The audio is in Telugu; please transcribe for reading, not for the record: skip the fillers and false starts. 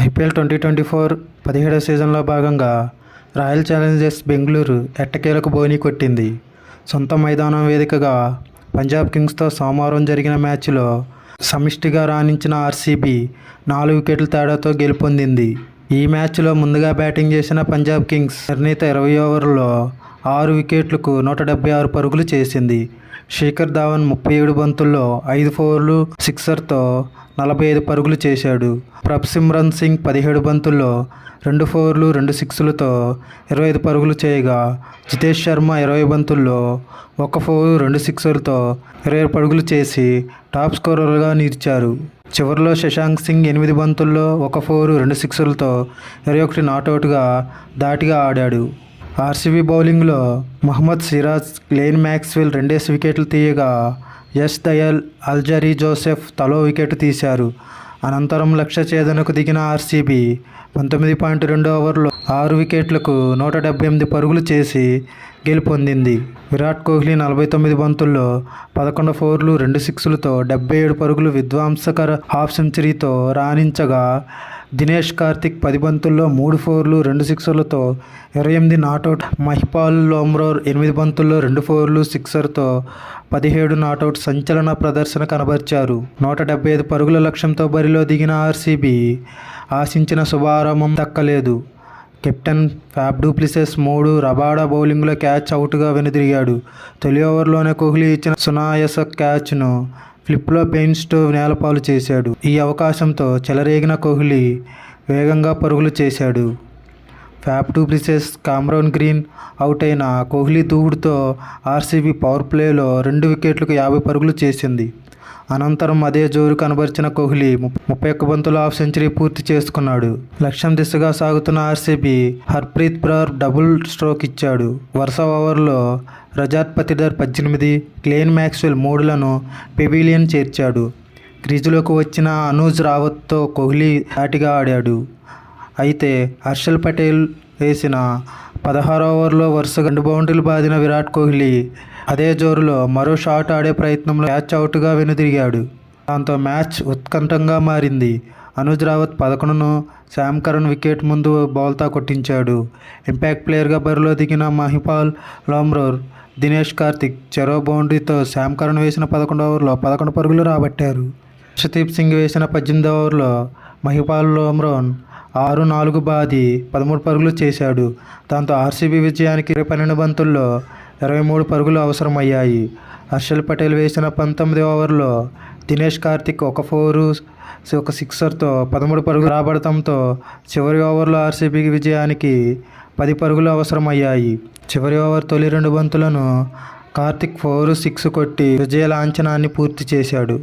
ఐపీఎల్ 2024 17వ సీజన్లో భాగంగా రాయల్ ఛాలెంజర్స్ బెంగళూరు ఎట్టకేలకు బోణీ కొట్టింది. సొంత మైదానం వేదికగా పంజాబ్ కింగ్స్తో సోమవారం జరిగిన మ్యాచ్లో సమిష్టిగా రాణించిన ఆర్సీబీ 4 వికెట్ల తేడాతో గెలుపొందింది. ఈ మ్యాచ్లో ముందుగా బ్యాటింగ్ చేసిన పంజాబ్ కింగ్స్ నిర్ణీత 20 ఓవర్లలో 6 వికెట్లకు 176 పరుగులు చేసింది. శిఖర్ ధవన్ 37 బంతుల్లో 5 ఫోర్లు, సిక్సర్తో 45 పరుగులు చేశాడు. ప్రభ్సిమ్రన్ సింగ్ 17 బంతుల్లో 2 ఫోర్లు, 2 సిక్స్లతో 25 పరుగులు చేయగా, జితేష్ శర్మ 20 బంతుల్లో 1 ఫోర్, 2 సిక్సర్లతో 20 పరుగులు చేసి టాప్ స్కోరర్గా నిలిచారు. చివరిలో శశాంక్ సింగ్ 8 బంతుల్లో 1 ఫోర్, 2 సిక్సర్లతో 21 నాటౌట్గా ధాటిగా ఆడాడు. ఆర్సీబీ బౌలింగ్లో మహమ్మద్ సిరాజ్, గ్లెన్ మ్యాక్స్వెల్ 2 వికెట్లు తీయగా, యష్ దయాల్, అల్జరీ జోసెఫ్ తలో వికెట్ తీశారు. అనంతరం లక్ష్య ఛేదనకు దిగిన ఆర్సీబీ 19.2 ఓవర్లో 6 వికెట్లకు 178 పరుగులు చేసి గెలుపొందింది. విరాట్ కోహ్లీ 49 బంతుల్లో 11 ఫోర్లు, 2 సిక్స్లతో 77 పరుగులు విధ్వంసకర హాఫ్ సెంచరీతో రాణించగా, దినేష్ కార్తిక్ 10 బంతుల్లో 3 ఫోర్లు, 2 సిక్సర్లతో 28 నాటౌట్. మహిపాల్ లోమ్రోర్ 8 బంతుల్లో 2 ఫోర్లు, సిక్సర్తో 17 నాటౌట్ సంచలన ప్రదర్శన కనబర్చారు. 175 పరుగుల లక్ష్యంతో బరిలో దిగిన ఆర్సీబీ ఆశించిన శుభారంభం దక్కలేదు. కెప్టెన్ ఫ్యాఫ్ డు ప్లెసిస్ 3 రబాడా బౌలింగ్లో క్యాచ్ అవుట్గా వెనుదిరిగాడు. తొలి ఓవర్లోనే కోహ్లీ ఇచ్చిన సునాయాస క్యాచ్ను ఫ్లిప్లో బెయిన్ స్టోవ్ నేలపాలు చేశాడు. ఈ అవకాశంతో చెలరేగిన కోహ్లీ వేగంగా పరుగులు చేశాడు. ఫ్యాఫ్ du Plessis, Cameron green out అయిన కోహ్లీ దూకుడుతో ఆర్సీబీ పవర్ ప్లేలో 2 వికెట్లకు 50 పరుగులు చేసింది. అనంతరం అదే జోరు కనబరిచిన కోహ్లీ 31 బంతుల హాఫ్ సెంచరీ పూర్తి చేసుకున్నాడు. లక్ష్యం దిశగా సాగుతున్న RCB Harpreet Brar double stroke ఇచ్చాడు. వరుస ఓవర్లో రజాత్ పతిదార్ 18, గ్లెన్ మ్యాక్స్వెల్ 3లను పెవిలియన్ చేర్చాడు. క్రీజులోకి వచ్చిన అనూజ్ రావత్తో కోహ్లీ ధాటిగా ఆడాడు. అయితే హర్షల్ పటేల్ వేసిన 16వ ఓవర్లో వరుసగా 2 బౌండరీలు బాదిన విరాట్ కోహ్లీ అదే జోరులో మరో షాట్ ఆడే ప్రయత్నంలో క్యాచ్ అవుట్గా వెనుదిరిగాడు. దాంతో మ్యాచ్ ఉత్కంఠంగా మారింది. అనుజ్ రావత్ 11ను శామ్ కరణ్ వికెట్ ముందు బౌల్తా కొట్టించాడు. ఇంపాక్ట్ ప్లేయర్గా బరిలో దిగిన మహిపాల్ లోమ్రోర్, దినేష్ కార్తిక్ చెరో బౌండరీతో శామ్ కరణ్ వేసిన 11వ ఓవర్లో 11 పరుగులు రాబట్టారు. హర్షదీప్ సింగ్ వేసిన 18వ ఓవర్లో మహిపాల్ లోమ్రోర్ 6-4 బాది 13 పరుగులు చేశాడు. దాంతో ఆర్సీబీ విజయానికి 12 బంతుల్లో 23 పరుగులు అవసరమయ్యాయి. హర్షల్ పటేల్ వేసిన 19వ ఓవర్లో దినేష్ కార్తిక్ 1 ఫోరు, 1 సిక్సర్తో 13 పరుగులు రాబడటంతో చివరి ఓవర్లో ఆర్సీబీ విజయానికి 10 పరుగులు అవసరమయ్యాయి. చివరి ఓవర్ తొలి 2 బంతులను కార్తిక్ 4, 6 కొట్టి విజయ లాంఛనాన్ని పూర్తి చేశాడు.